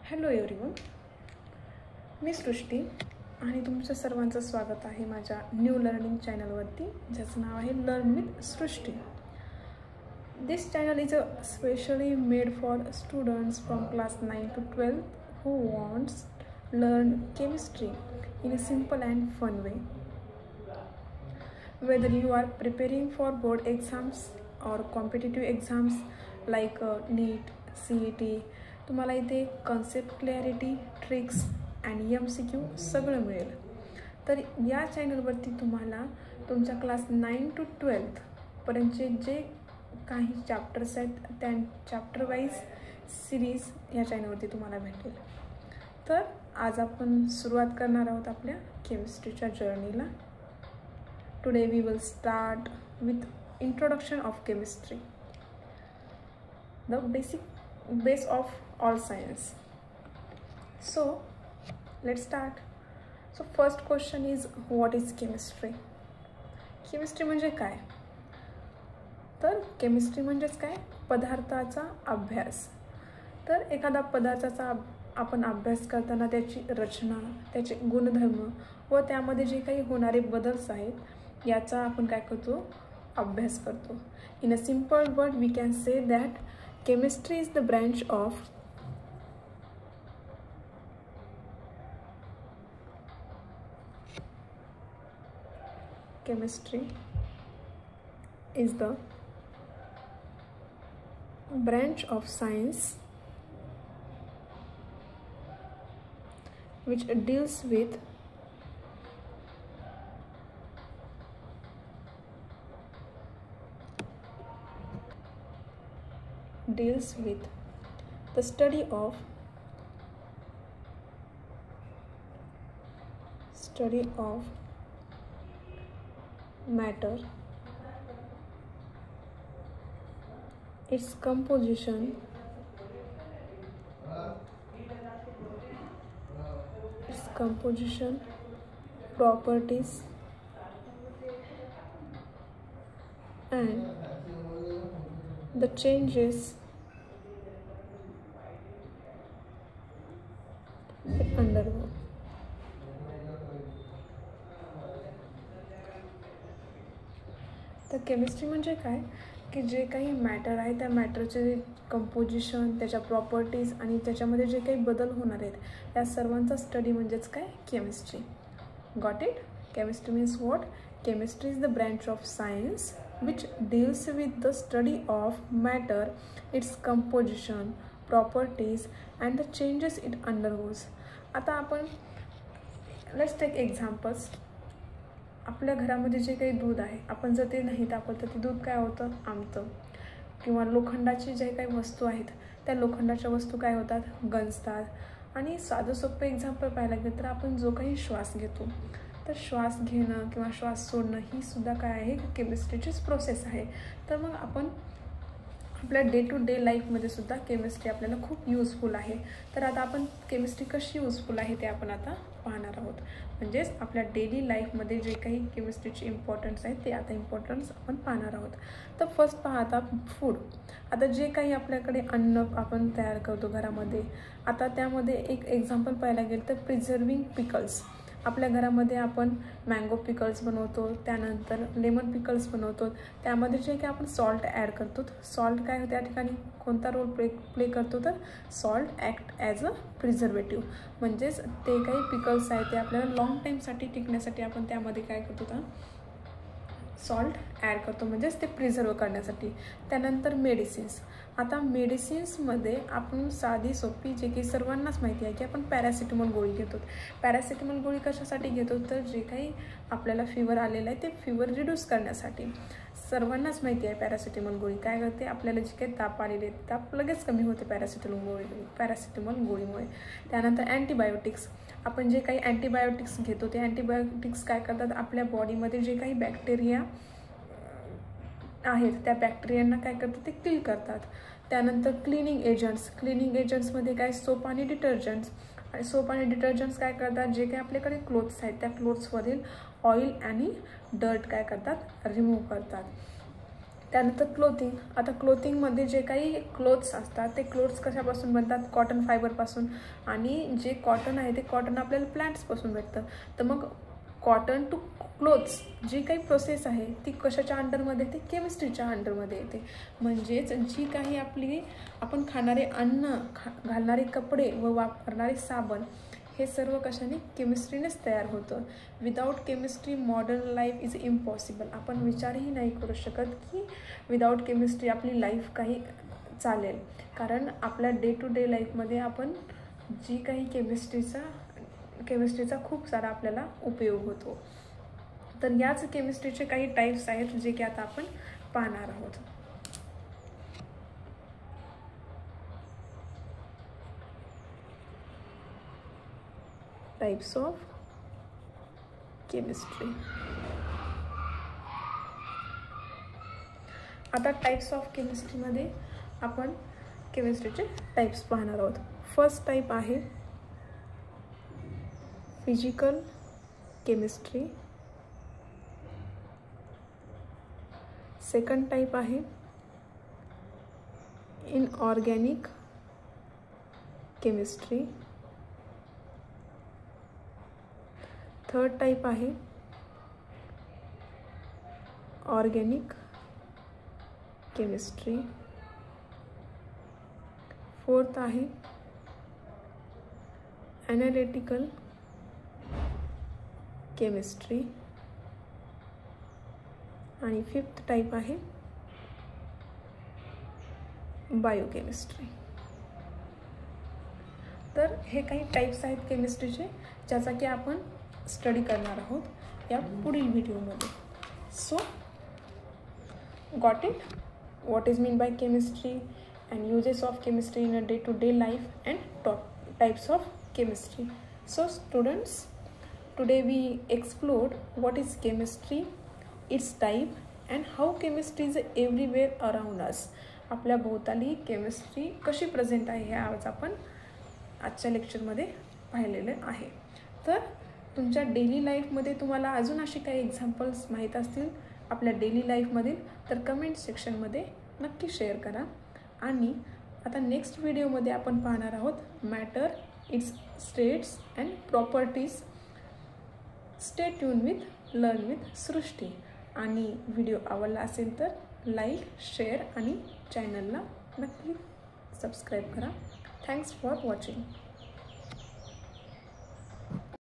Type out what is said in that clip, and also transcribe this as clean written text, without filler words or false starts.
Hello everyone, मी सृष्टी आणि तुमच्या सर्वांचं स्वागत आहे माझ्या न्यू लर्निंग चॅनलवरती, ज्याचं नाव आहे learn with Srishti. This channel is specially made for students from class 9 to 12 who wants learn chemistry in a simple and fun way. Whether you are preparing for board exams or competitive exams like NEET, CET, तुम्हाला इथे concept clarity, tricks आणि MCQ सगळं मिळेल. तर या चॅनलवरती तुम्हाला तुमच्या क्लास 9 to 12 पर्यंतचे जे काही चॅप्टर्स आहेत त्या चॅप्टर वाईज सिरीज या चॅनलवरती तुम्हाला भेटेल. तर आज आपण सुरुवात करणार आहोत आपल्या केमिस्ट्रीच्या जर्नीला. Today we will start with introduction of chemistry, the base of all science. So let's start. So first question is, what is chemistry? Chemistry म्हणजे काय? तर केमिस्ट्री म्हणजेच काय? पदार्थाचा अभ्यास. तर एखादा पदार्थाचा आपण अभ्यास करताना त्याची रचना, त्याचे गुणधर्म व त्यामध्ये जे काही होणारे बदल्स आहेत याचा आपण काय करतो? अभ्यास करतो. In a simple word we can say that chemistry is the branch of science which deals with the study of matter, its composition, properties and the changes it undergo. तर केमिस्ट्री म्हणजे काय की जे काही मॅटर आहे त्या मॅटरचे composition, त्याच्या properties आणि त्याच्यामध्ये जे काही बदल होणार आहेत या सर्वांचा स्टडी म्हणजेच काय? Chemistry. Got it? Chemistry means what? Chemistry is the branch of science which deals with the study of matter, its composition, properties and the changes it undergoes. आता आपण लेट्स टेक एक्झाम्पल्स. आपल्या घरामध्ये जे काही दूध आहे आपण जर ते नाही तापवलं तर ते दूध काय होतं? आंबतं. किंवा लोखंडाची जे काही वस्तू आहेत त्या लोखंडाच्या वस्तू काय होतात? गंजतात. आणि साधं सोपं एक्झाम्पल पाहायला गेलं तर आपण जो काही श्वास घेतो तर श्वास घेणं किंवा श्वास सोडणं ही सुद्धा काय आहे? केमिस्ट्रीचीच प्रोसेस आहे. तर मग आपण आपल्या डे टू डे लाईफमध्ये सुद्धा केमिस्ट्री आपल्याला खूप यूजफुल आहे. तर आता आपण केमिस्ट्री कशी यूजफुल आहे ते आपण आता पाहणार आहोत. म्हणजेच आपल्या डेली लाईफमध्ये जे काही केमिस्ट्रीची इम्पॉर्टन्स आहे ते आता इम्पॉर्टन्स आपण पाहणार आहोत. तर फर्स्ट पहा आता फूड. आता जे काही आपल्याकडे अन्न आपण तयार करतो घरामध्ये, आता त्यामध्ये एक एक्झाम्पल पाहायला गेलं तर प्रिझर्विंग पिकल्स. आपल्या घरामध्ये आपण मँगो पिकल्स बनवतो, त्यानंतर लेमन पिकल्स बनवतो. त्यामध्ये जे काही आपण सॉल्ट ॲड करतो, सॉल्ट काय त्या ठिकाणी कोणता रोल प्ले करतो? तर salt act as a preservative. म्हणजेच ते काही पिकल्स आहेत ते आपल्याला लाँग टाईमसाठी टिकण्यासाठी आपण त्यामध्ये काय करतो? तर सॉल्ट ॲड करतो, म्हणजेच ते प्रिझर्व करण्यासाठी. त्यानंतर मेडिसिन्स. आता मेडिसिन्समध्ये आपण साधी सोपी जे की सर्वांनाच माहिती आहे की आपण पॅरासिटामॉल गोळी घेतो. पॅरासिटामॉल गोळी कशासाठी घेतो? तर जे काही आपल्याला फिवर आलेलं आहे ते फिवर रिड्यूस करण्यासाठी. सर्वांनाच माहिती आहे पॅरासिटामॉल गोळी काय करते? आपल्याला जे काही ताप आलेले आहेत ताप लगेच कमी होते पॅरासिटामॉल गोळीमुळे. त्यानंतर अँटीबायोटिक्स. आपण जे काही अँटीबायोटिक्स घेतो ते अँटीबायोटिक्स काय करतात? आपल्या बॉडीमध्ये जे काही बॅक्टेरिया आहेत त्या बॅक्टेरियांना काय करतात? ते किल करतात. त्यानंतर क्लिनिंग एजंट्समध्ये काय? सोप आणि डिटर्जंट्स. आणि सोप आणि डिटर्जंट्स काय करतात? जे काही आपल्याकडे क्लोथ्स आहेत त्या क्लोथ्सवरील ऑइल आणि डर्ट काय करतात? रिमूव्ह करतात. त्यानंतर क्लोथिंग. आता क्लोथिंगमध्ये जे काही क्लोथ्स असतात ते क्लोथ्स कशापासून बनतात, कॉटन फायबरपासून, आणि जे कॉटन आहे ते कॉटन आपल्याला प्लांट्सपासून भेटतं. तर मग कॉटन टू क्लोथ्स जी काही प्रोसेस आहे ती कशाच्या अंडरमध्ये येते, केमिस्ट्रीच्या अंडरमध्ये येते. म्हणजेच जी काही आपली आपण खाणारे अन्न, घालणारे कपडे व वापरणारे साबण हे सर्व कशाने, केमिस्ट्रीनेच तयार होतं. Without chemistry modern life is impossible. आपण विचारही नाही करू शकत की विदाऊट केमिस्ट्री आपली लाईफ काही चालेल, कारण आपल्या डे टू डे लाईफमध्ये आपण जी काही केमिस्ट्रीचा खूप सारा आपल्याला उपयोग होतो. तर याच केमिस्ट्रीचे काही टाईप्स आहेत जे की आता आपण पाहणार आहोत. Types of chemistry. आता टाइप्स ऑफ केमिस्ट्रीमध्ये आपण केमिस्ट्रीचे टाइप्स पाहणार आहोत. फर्स्ट टाइप आहे फिजिकल केमिस्ट्री. सेकंड टाइप आहे इनऑर्गॅनिक केमिस्ट्री. थर्ड टाइप आहे ऑर्गॅनिक केमिस्ट्री. फोर्थ आहे ॲनालिटिकल केमिस्ट्री. आणि फिफ्थ टाइप आहे बायोकेमिस्ट्री. तर हे काही टाइप्स आहेत केमिस्ट्रीचे ज्याचा की आपण स्टडी करणार आहोत या पुढील व्हिडिओमध्ये. So got it, what is mean by chemistry and uses of chemistry in a day-to-day life and types of chemistry. So students, today we explored what is chemistry, its type and how chemistry is everywhere around us. आपल्या भोवताली chemistry कशी present आहे हे आज आपण आजच्या लेक्चरमध्ये पाहिलेले आहे. तर तुमच्या डेली लाईफमध्ये तुम्हाला अजून अशी काही एक्झाम्पल्स माहीत असतील आपल्या डेली लाईफमधील तर कमेंट सेक्शनमध्ये नक्की शेअर करा. आणि आता नेक्स्ट व्हिडिओमध्ये आपण पाहणार आहोत matter, its states and properties. Stay tune with learn with Srishti. आणि व्हिडिओ आवडला असेल तर लाईक, शेअर आणि चॅनलला नक्की सबस्क्राईब करा. Thanks for watching.